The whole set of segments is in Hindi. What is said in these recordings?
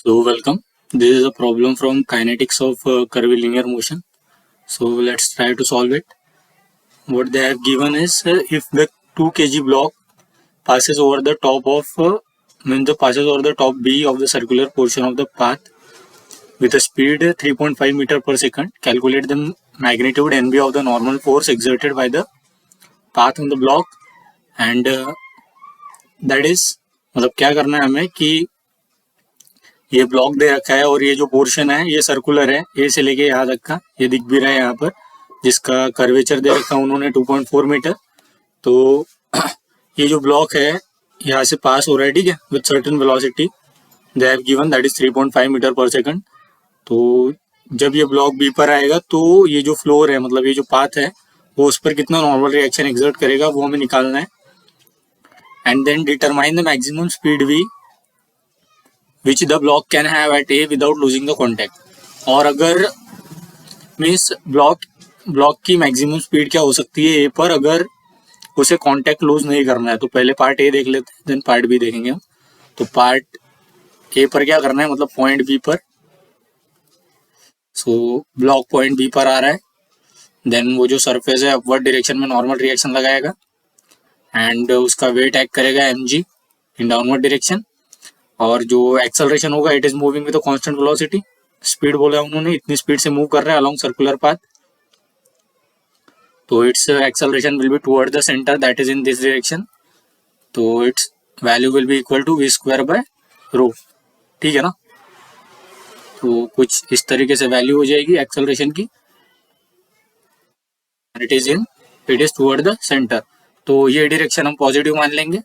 So welcome. This is a problem from kinetics of curvilinear motion. So let's try to solve it. What they have given is if the 2 kg block passes over the top of passes over the top B of the circular portion of the path with a speed 3.5 meter per second. Calculate the magnitude NB of the normal force exerted by the path on the block and that is मतलब क्या करना है हमें कि ये ब्लॉक दे रखा है और ये जो पोर्शन है ये सर्कुलर है ए से लेके यहाँ तक का, ये दिख भी रहा है यहाँ पर, जिसका कर्वेचर दे रखा है उन्होंने 2.4 मीटर। तो ये जो ब्लॉक है यहाँ से पास हो रहा है, ठीक है, with certain velocity they have given that is 3.5 metre per second. तो जब ये ब्लॉक बी पर आएगा तो ये जो फ्लोर है मतलब ये जो पाथ है वो उस पर कितना नॉर्मल रिएक्शन एक्सर्ट करेगा वो हमें निकालना है। And then determine the maximum speed we which the block can have at A without losing the contact। और अगर मीन्स ब्लॉक की मैक्सिमम स्पीड क्या हो सकती है ए पर अगर उसे कांटेक्ट लूज नहीं करना है। तो पहले पार्ट ए देख लेते हैं, देन पार्ट बी देखेंगे हम। तो पार्ट ए पर क्या करना है मतलब पॉइंट बी पर, सो ब्लॉक पॉइंट बी पर आ रहा है, देन वो जो सरफेस है अपवर्ड डायरेक्शन में नॉर्मल रिएक्शन लगाएगा एंड उसका वेट एक्ट करेगा mg इन डाउनवर्ड डायरेक्शन, और जो एक्सेलरेशन होगा it is moving with constant velocity. Speed बोला उन्होंने इतनी स्पीड से मूव कर रहा है अलोंग सर्कुलर पाथ, तो its acceleration will be toward the centre that is in this direction. तो its value will be equal to v square by rho, ठीक है ना। तो कुछ इस तरीके से वैल्यू हो जाएगी एक्सेलरेशन की, it is toward the centre. तो ये डायरेक्शन हम पॉजिटिव मान लेंगे,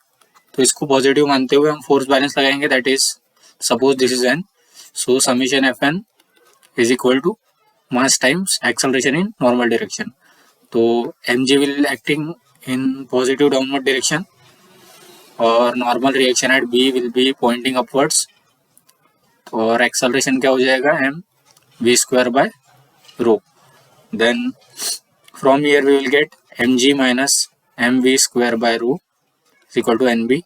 तो इसको पॉजिटिव मानते हुए हम फोर्स बैलेंस लगाएंगे that is suppose this is N, so summation F N is equal to mass times acceleration in normal direction. तो m g will acting in positive downward direction और normal reaction at B will be pointing upwards, और एक्सेलरेशन क्या हो जाएगा m v square by rho. Then from here we will get m g minus m v square by rho equal to N B.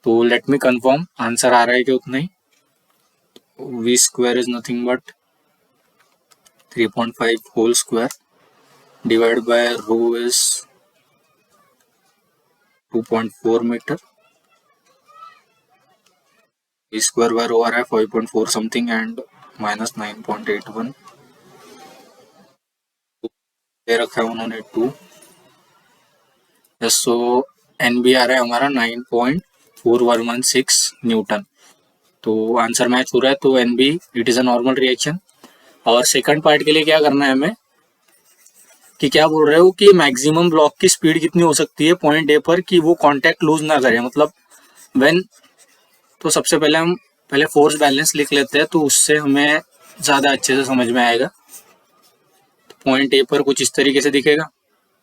तो लेट मी कंफर्म आंसर आ रहा है कि उतना ही। V square is nothing but 3.5 whole square divide by rho is 2.4 metre, v square by rho आ रहा है 5.4 समथिंग एंड माइनस 9.81 दे रखा है उन्होंने 2। सो एन बी आ रहा है हमारा 9.4116 न्यूटन। तो आंसर मैच हो रहा है, तो N B it is a normal reaction. और सेकंड पार्ट के लिए क्या करना है हमें कि क्या बोल रहे हो कि मैक्सिमम ब्लॉक की स्पीड कितनी हो सकती है पॉइंट ए पर कि वो कांटेक्ट लूज ना करे, मतलब व्हेन। तो सबसे पहले हम फोर्स बैलेंस लिख लेते हैं तो उससे हमें ज़्यादा अच्छे से समझ में आएगा। तो पॉइंट ए पर कुछ इस तरीके से दिखेगा,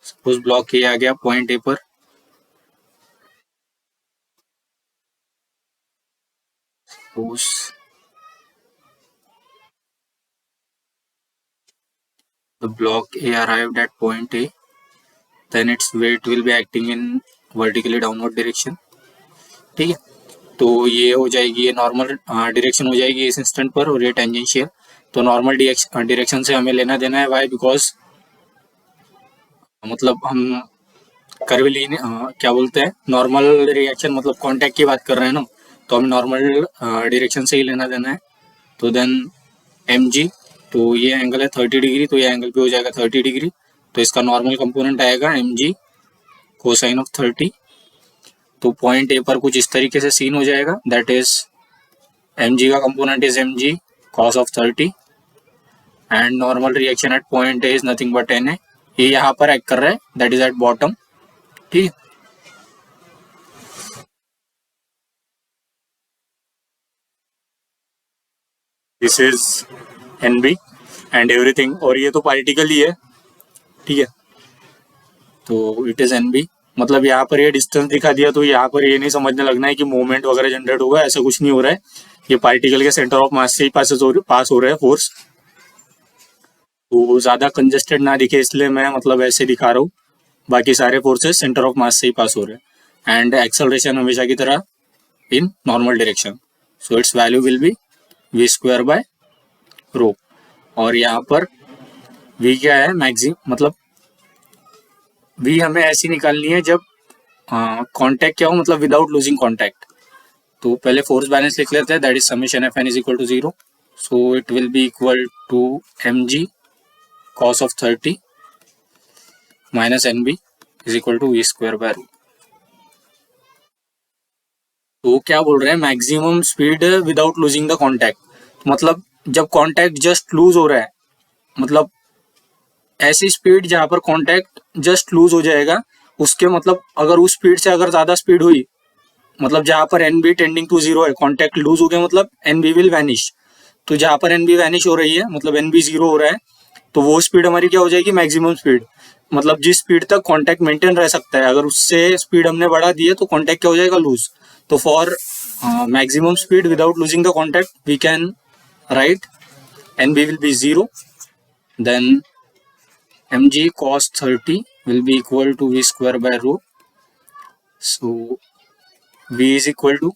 सपोज ब्लॉक ए आ गया पॉइंट ए पर, the block A arrived at point A, then its weight will be acting in vertically downward direction, ठीक है। तो ये हो जाएगी, ये नॉर्मल डायरेक्शन हो जाएगी इस इंस्टेंट पर और ये टेंजेंशियल। तो नॉर्मल डायरेक्शन से हमें लेना देना है वाई, बिकॉज मतलब हम कर्विलिनियर क्या बोलते हैं नॉर्मल रिएक्शन मतलब कांटेक्ट की बात कर रहे हैं ना, तो हमें नॉर्मल डायरेक्शन से ही लेना देना है। तो देन एम जी, तो ये एंगल है 30 डिग्री, तो ये एंगल पे हो जाएगा 30 डिग्री, तो इसका नॉर्मल कंपोनेंट आएगा एम जी कोसाइन ऑफ 30। तो पॉइंट ए पर कुछ इस तरीके से सीन हो जाएगा, दैट इज एम जी का component is M ji cos of 30 and normal reaction at point A is nothing but N A, ये यहाँ पर एक्ट कर रहा है दैट इज एट बॉटम, ठीक है। This is N B and everything, और ये तो पार्टिकल ही है, ठीक है। तो इट इज एन बी, मतलब यहाँ पर ये डिस्टेंस दिखा दिया तो यहाँ पर ये नहीं समझने लगना है कि मूवमेंट वगैरह जनरेट होगा, ऐसा कुछ नहीं हो रहा है। ये पार्टिकल के सेंटर ऑफ मास से ही पास हो रहा है फोर्स। तो ज्यादा कंजेस्टेड ना दिखे इसलिए मैं मतलब ऐसे दिखा रहा हूँ, बाकी सारे फोर्सेस सेंटर ऑफ मास से ही पास हो रहे हैं एंड एक्सेलरेशन हमेशा की तरह in normal direction, so its value will be v square by rho. और यहाँ पर वी क्या है, मैक्सिमम मतलब वी हमें ऐसी निकालनी है जब कांटेक्ट क्या हो, मतलब विदाउट लूजिंग कांटेक्ट। तो पहले फोर्स बैलेंस लिख लेते हैं, that is summation F N is equal to 0। So it will be equal to m ji cos of 30 minus N B is equal to v square by rho. तो क्या बोल रहे हैं, maximum speed without losing the contact. मतलब जब कांटेक्ट जस्ट लूज हो रहा है, मतलब ऐसी स्पीड जहां पर कांटेक्ट जस्ट लूज हो जाएगा, उसके मतलब अगर उस स्पीड से अगर ज्यादा स्पीड हुई, मतलब जहां पर एन बी टेंडिंग टू 0 है, कांटेक्ट लूज हो गया, मतलब एन बी विल वैनिश। तो जहां पर एन बी वैनिश हो रही है, मतलब एन बी 0 हो रहा है, तो वो स्पीड हमारी क्या हो जाएगी, मैक्सिमम स्पीड। मतलब जिस स्पीड तक कांटेक्ट मेंटेन रह सकता है, अगर उससे स्पीड हमने बढ़ा दी है तो कांटेक्ट क्या हो जाएगा, लूज। तो for maximum speed without losing the contact we can write N B will be 0, then mg cos 30 will be equal to v square by rho. So v is equal to,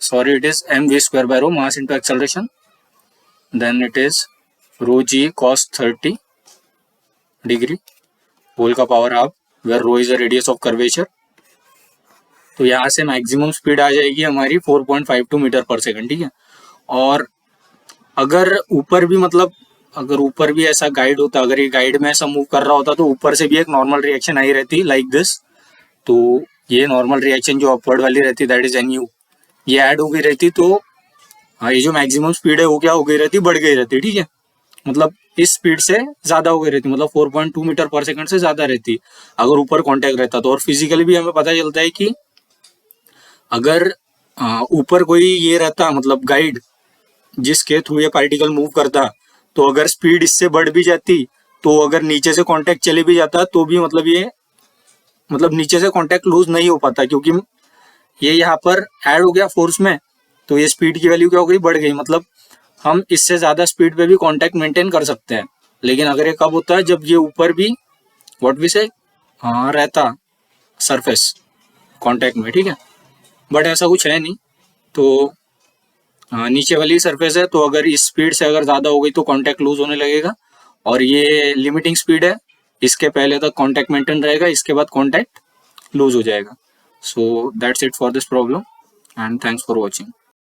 sorry, it is mv square by rho, mass into acceleration, then it is rho g cos 30 degree whole का power half, where rho is the radius of curvature. तो यहाँ से मैक्सिमम स्पीड आ जाएगी हमारी 4.52 मीटर पर सेकंड, ठीक है। और अगर ऊपर भी, मतलब अगर ऊपर भी ऐसा गाइड होता, अगर ये गाइड में ऐसा मूव कर रहा होता, तो ऊपर से भी एक नॉर्मल रिएक्शन आई रहती लाइक दिस। तो ये नॉर्मल रिएक्शन जो अपवर्ड वाली रहती, दैट इज एन यू, ये ऐड हो गई रहती, तो हाँ, ये जो मैक्सिमम स्पीड है वो क्या हो गई रहती, बढ़ गई रहती, ठीक है। मतलब इस स्पीड से ज्यादा हो गई रहती, मतलब 4.2 मीटर पर सेकंड से ज्यादा रहती अगर ऊपर कांटेक्ट रहता तो। और फिजिकली भी हमें पता चलता है कि अगर ऊपर कोई ये रहता, मतलब गाइड जिसके थ्रू ये पार्टिकल मूव करता, तो अगर स्पीड इससे बढ़ भी जाती, तो अगर नीचे से कांटेक्ट चले भी जाता, तो भी मतलब ये, मतलब नीचे से कांटेक्ट लूज नहीं हो पाता, क्योंकि ये यहाँ पर ऐड हो गया फोर्स में, तो ये स्पीड की वैल्यू क्या हो गई, बढ़ गई। मतलब हम इससे ज्यादा स्पीड पे भी कांटेक्ट मेंटेन कर सकते हैं। लेकिन अगर ये कब होता है, जब ये ऊपर भी व्हाट वी से रहता सरफेस कांटेक्ट में, ठीक है। बट ऐसा कुछ है नहीं, तो नीचे वाली सरफेस है, तो अगर इस स्पीड से अगर ज्यादा हो गई तो कांटेक्ट लूज होने लगेगा। और ये लिमिटिंग स्पीड है, इसके पहले तक कांटेक्ट मेंटेन रहेगा, इसके बाद कांटेक्ट लूज हो जाएगा। So that's it for this problem and thanks for watching.